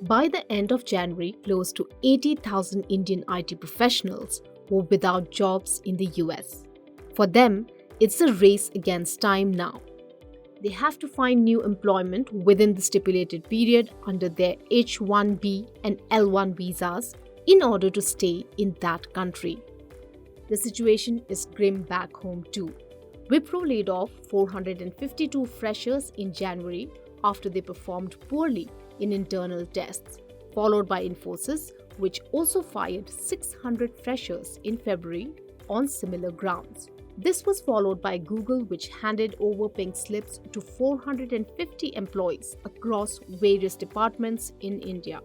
By the end of January, close to 80,000 Indian IT professionals were without jobs in the US. For them, it's a race against time now. They have to find new employment within the stipulated period under their H-1B and L-1 visas in order to stay in that country. The situation is grim back home too. Wipro laid off 452 freshers in January after they performed poorly in internal tests, followed by Infosys, which also fired 600 freshers in February on similar grounds. This was followed by Google, which handed over pink slips to 450 employees across various departments in India.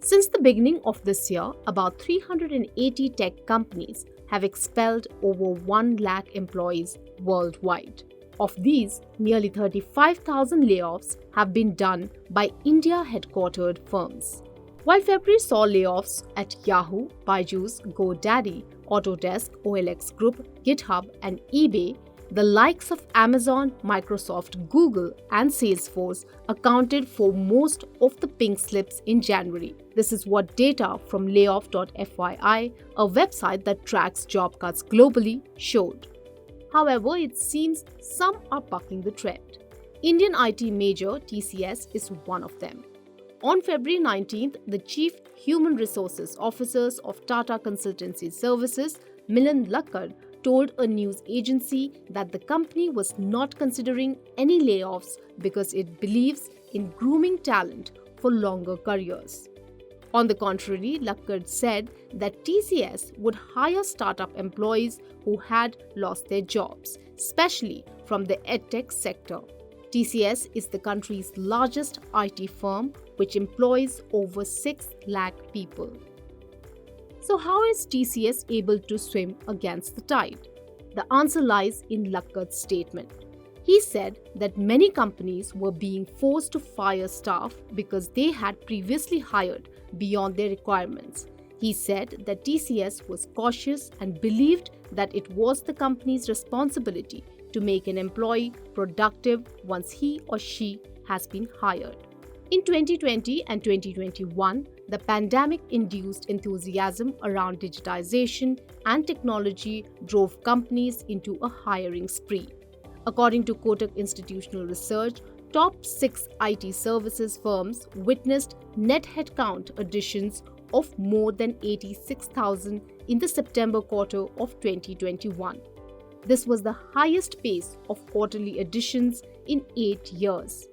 Since the beginning of this year, about 380 tech companies have expelled over 1 lakh employees worldwide. Of these, nearly 35,000 layoffs have been done by India-headquartered firms. While February saw layoffs at Yahoo, Byju's, GoDaddy, Autodesk, OLX Group, GitHub, and eBay, the likes of Amazon, Microsoft, Google, and Salesforce accounted for most of the pink slips in January. This is what data from layoff.fyi, a website that tracks job cuts globally, showed. However, it seems some are bucking the trend. Indian IT major TCS is one of them. On February 19th, the Chief Human Resources Officers of Tata Consultancy Services, Milind Lakkad, told a news agency that the company was not considering any layoffs because it believes in grooming talent for longer careers. On the contrary, Lakkad said that TCS would hire startup employees who had lost their jobs, especially from the edtech sector. TCS is the country's largest IT firm, which employs over 6 lakh people. So how is TCS able to swim against the tide? The answer lies in Lakkad's statement. He said that many companies were being forced to fire staff because they had previously hired beyond their requirements. He said that TCS was cautious and believed that it was the company's responsibility to make an employee productive once he or she has been hired. In 2020 and 2021, the pandemic-induced enthusiasm around digitization and technology drove companies into a hiring spree. According to Kotak Institutional Research, top 6 IT services firms witnessed net headcount additions of more than 86,000 in the September quarter of 2021. This was the highest pace of quarterly additions in 8 years.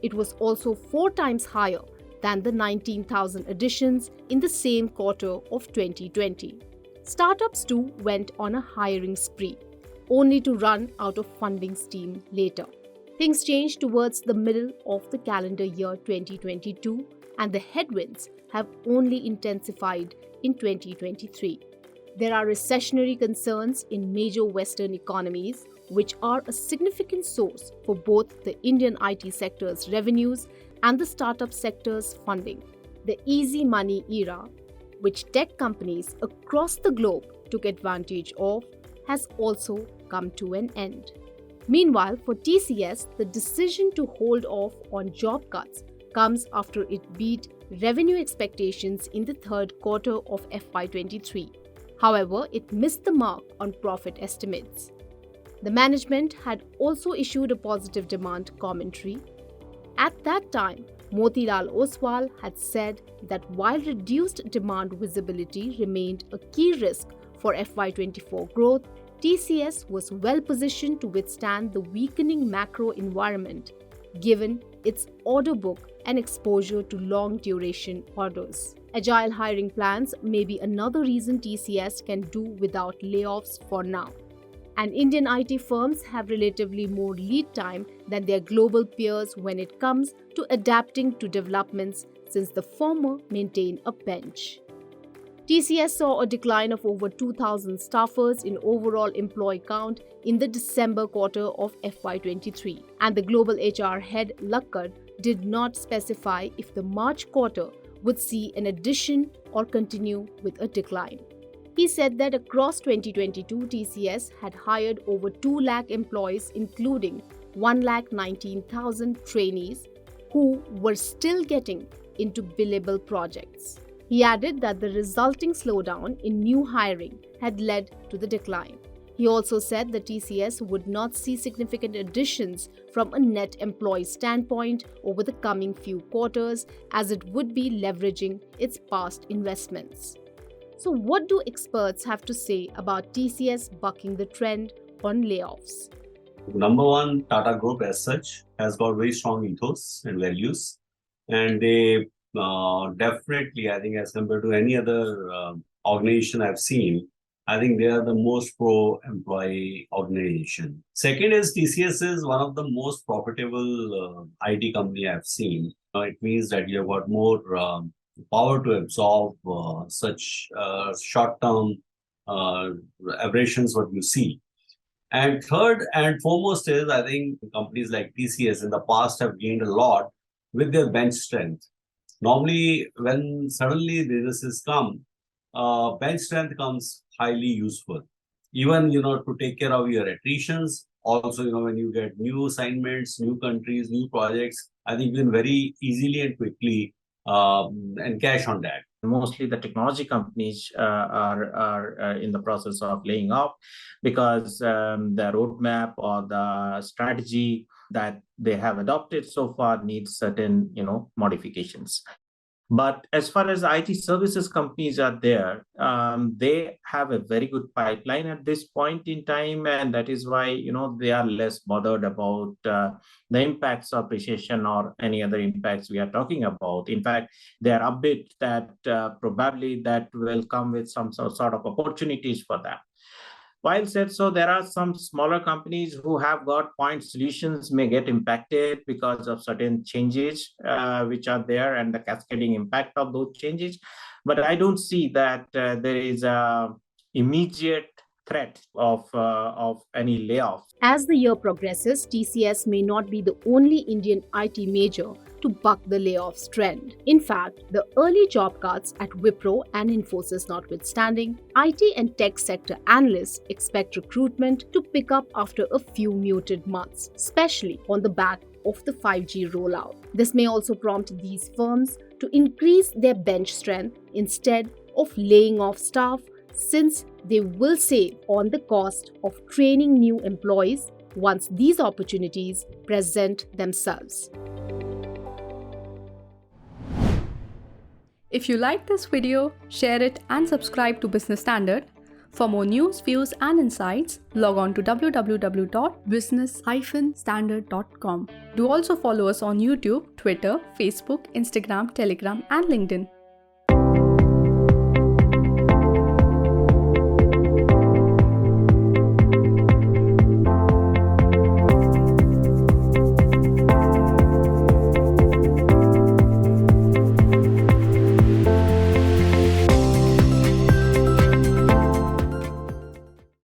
It was also 4 times higher than the 19,000 additions in the same quarter of 2020. Startups too went on a hiring spree, only to run out of funding steam later. Things changed towards the middle of the calendar year 2022, and the headwinds have only intensified in 2023. There are recessionary concerns in major Western economies, which are a significant source for both the Indian IT sector's revenues and the startup sector's funding. The easy money era, which tech companies across the globe took advantage of, has also come to an end. Meanwhile, for TCS, the decision to hold off on job cuts comes after it beat revenue expectations in the third quarter of FY23. However, it missed the mark on profit estimates. The management had also issued a positive demand commentary. At that time, Motilal Oswal had said that while reduced demand visibility remained a key risk for FY24 growth, TCS was well positioned to withstand the weakening macro environment, given its order book and exposure to long-duration orders. Agile hiring plans may be another reason TCS can do without layoffs for now. And Indian IT firms have relatively more lead time than their global peers when it comes to adapting to developments, since the former maintain a bench. TCS saw a decline of over 2,000 staffers in overall employee count in the December quarter of FY23, and the global HR head Lakkad did not specify if the March quarter would see an addition or continue with a decline. He said that across 2022, TCS had hired over 2 lakh employees, including 1,19,000 trainees who were still getting into billable projects. He added that the resulting slowdown in new hiring had led to the decline. He also said that TCS would not see significant additions from a net employee standpoint over the coming few quarters, as it would be leveraging its past investments. So, what do experts have to say about TCS bucking the trend on layoffs? Number one, Tata Group as such has got very strong ethos and values, and they definitely, I think, as compared to any other organization I've seen, I think they are the most pro-employee organization. Second is TCS is one of the most profitable IT company I've seen. It means that you have got more power to absorb such short-term aberrations what you see. And third and foremost is, I think companies like TCS in the past have gained a lot with their bench strength. Normally, when suddenly businesses come, bench strength comes highly useful. Even, to take care of your attritions. Also, when you get new assignments, new countries, new projects, I think you can very easily and quickly encash on that. Mostly the technology companies are in the process of laying off because the roadmap or the strategy that they have adopted so far needs certain, modifications. But as far as IT services companies are there, they have a very good pipeline at this point in time, and that is why they are less bothered about the impacts of recession or any other impacts we are talking about. In fact, they are upbeat that probably that will come with some sort of opportunities for them. While said so, there are some smaller companies who have got point solutions may get impacted because of certain changes which are there and the cascading impact of those changes. But I don't see that there is a immediate threat of any layoffs. As the year progresses, TCS may not be the only Indian IT major to buck the layoffs trend. In fact, the early job cuts at Wipro and Infosys notwithstanding, IT and tech sector analysts expect recruitment to pick up after a few muted months, especially on the back of the 5G rollout. This may also prompt these firms to increase their bench strength instead of laying off staff, since they will save on the cost of training new employees once these opportunities present themselves. If you like this video, share it and subscribe to Business Standard. For more news, views and insights, log on to www.business-standard.com. Do also follow us on YouTube, Twitter, Facebook, Instagram, Telegram and LinkedIn.